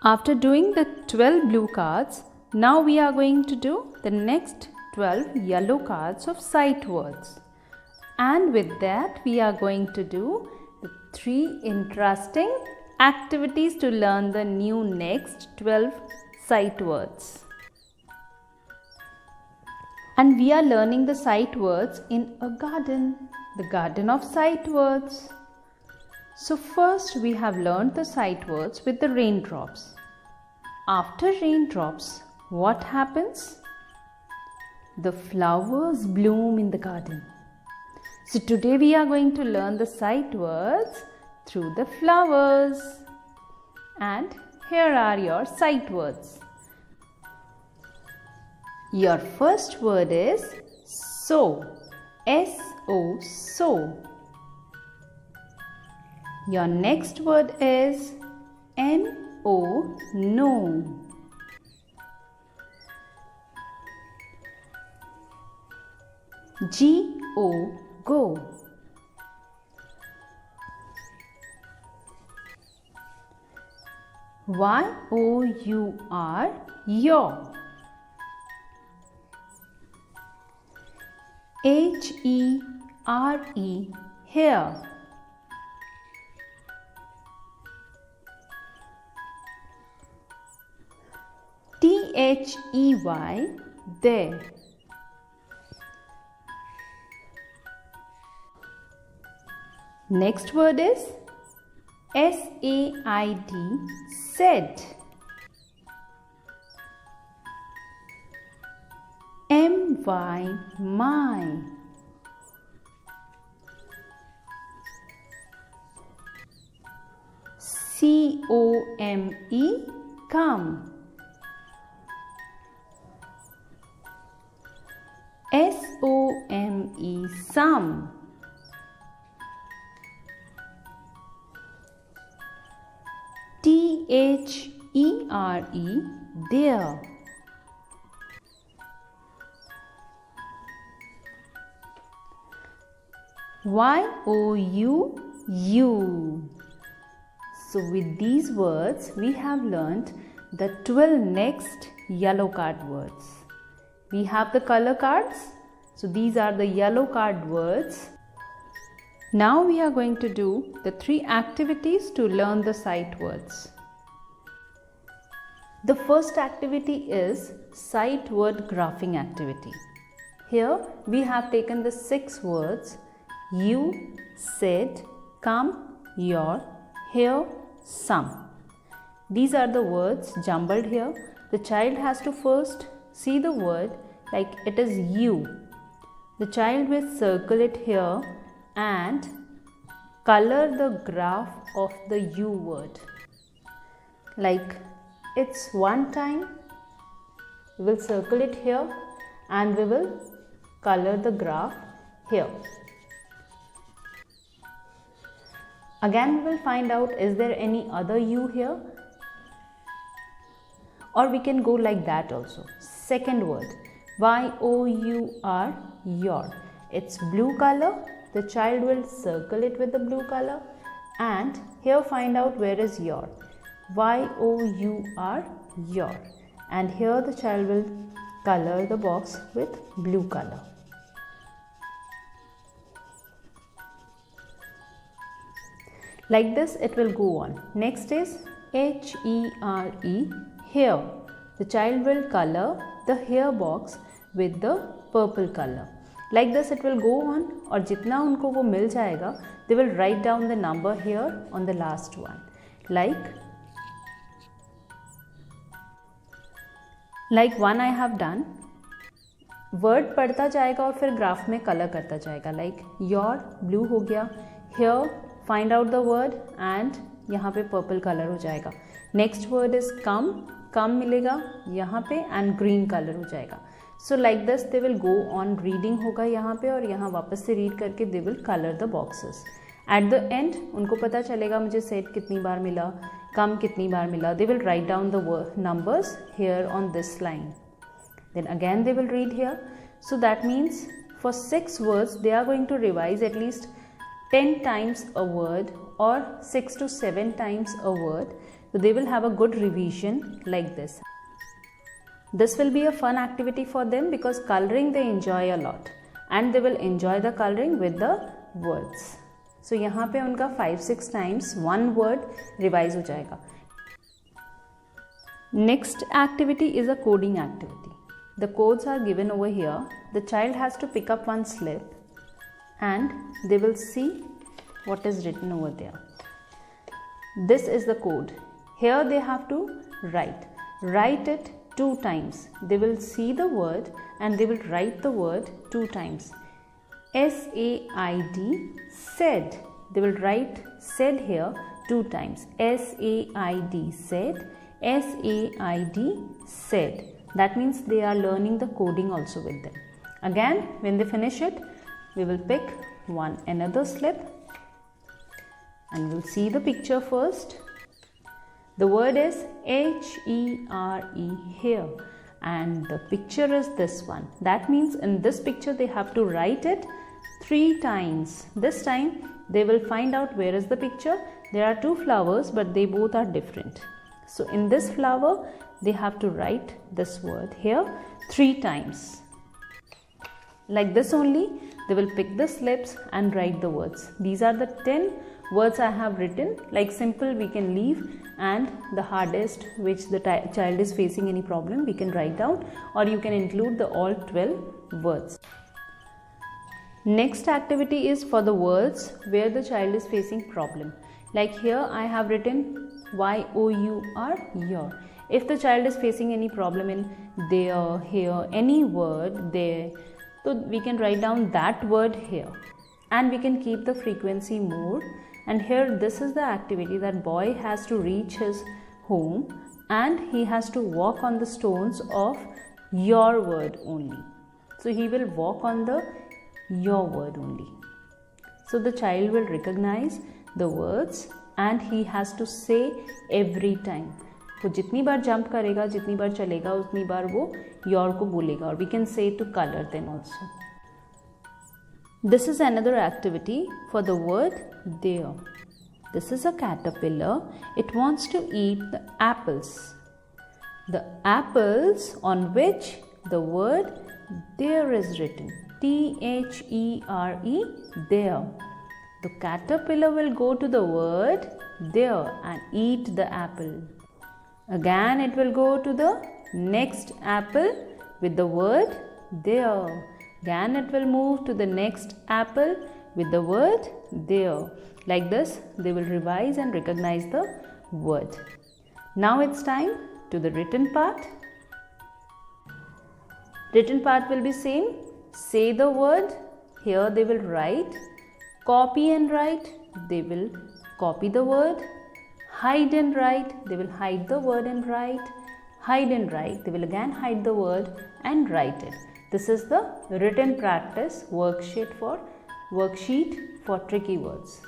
After doing the 12 blue cards, now we are going to do the next 12 yellow cards of sight words. And with that, we are going to do the 3 interesting activities to learn the new next 12 sight words. And we are learning the sight words in a garden, the garden of sight words. So first we have learned the sight words with the raindrops. After raindrops, what happens? The flowers bloom in the garden. So today we are going to learn the sight words through the flowers. And here are your sight words. Your first word is sow. S-O, sow. Your next word is N-O, know. G-O, go. Y-O-U-R, your. H-E-R-E, here. T-H-E-Y, there. Next word is S-A-I-D, said. M-Y, my. C-O-M-E, come. S-O-M-E, some. T-H-E-R-E, there. Y-O-U-U. So with these words, we have learnt the 12 next yellow card words. We have the color cards. So these are the yellow card words. Now we are going to do the 3 activities to learn the sight words. The first activity is sight word graphing activity. Here we have taken the 6 words you, said, come, your, here, some. These are the words jumbled here. The child has to first see the word like it is you. The child will circle it here and color the graph of the U word. Like it's one time, we will circle it here and we will color the graph here. Again we will find out, is there any other U here? Or we can go like that also. Second word, Y-O-U-R, your. It's blue color. The child will circle it with the blue color and here find out where is your. Y-O-U-R, your. And here the child will color the box with blue color. Like this it will go on. Next is H-E-R-E, here. The child will color the hair box with the purple color. Like this it will go on और जितना उनको वो मिल जाएगा, they will write down the number here on the last one. Like one I have done. Word पढ़ता जाएगा और फिर graph में कलर करता जाएगा. Like your, blue हो गया. Here find out the word and यहाँ पे purple color हो जाएगा. Next word is come. Come मिलेगा यहाँ पे and green color हो जाएगा. So like this they will go on reading होगा यहाँ पे और यहाँ वापस से read करके they will color the boxes. At the end उनको पता चलेगा मुझे set कितनी बार मिला, come कितनी बार मिला. They will write down the numbers here on this line. Then again they will read here. So that means for 6 words they are going to revise at least 10 times a word or 6 to 7 times a word So they will have a good revision like this. This will be a fun activity for them because coloring they enjoy a lot and they will enjoy the coloring with the words. So यहाँ पे उनका 5-6 times one word revise हो जाएगा. Next activity is a coding activity. The codes are given over here. The child has to pick up one slip and they will see what is written over there. This is the code. Here they have to write it 2 times. They will see the word and they will write the word 2 times. SAID, said. They will write said here 2 times. SAID, said. SAID, said. That means they are learning the coding also with them. Again, when they finish it, we will pick another slip and we'll see the picture first. The word is HERE here and the picture is this one. That means in this picture they have to write it 3 times. This time they will find out where is the picture. There are 2 flowers but they both are different. So in this flower they have to write this word here 3 times. Like this only they will pick the slips and write the words. These are the 10 words I have written. Like simple we can leave and the hardest which the child is facing any problem we can write down, or you can include the all 12 words. Next activity is for the words where the child is facing problem. Like here I have written YOUR, your. If the child is facing any problem in there, here, any word there, so we can write down that word here and we can keep the frequency more. And here this is the activity that boy has to reach his home and he has to walk on the stones of your word only. So he will walk on the your word only. So the child will recognize the words and he has to say every time. वो जितनी बार jump करेगा, जितनी बार चलेगा, उतनी बार वो your को बोलेगा. और we can say to color them also. This is another activity for the word there. This is a caterpillar. It wants to eat the apples. The apples on which the word there is written. THERE, there. The caterpillar will go to the word there and eat the apple. Again it will go to the next apple with the word there. Again it will move to the next apple with the word there. Like this they will revise and recognize the word. Now it's time to the written part. Written part will be same. Say the word. Here they will write. Copy and write. They will copy the word. Hide and write. They will hide the word and write. Hide and write. They will again hide the word and write it. This is the written practice worksheet for tricky words.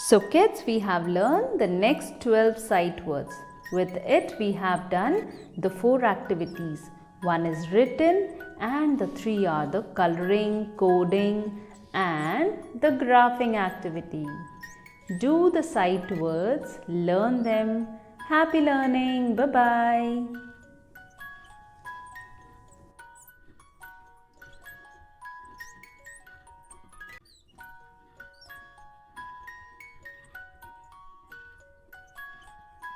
So kids, we have learned the next 12 sight words. With it we have done the 4 activities. 1 is written and the 3 are the coloring, coding and the graphing activity. Do the sight words, learn them. Happy learning. Bye-bye.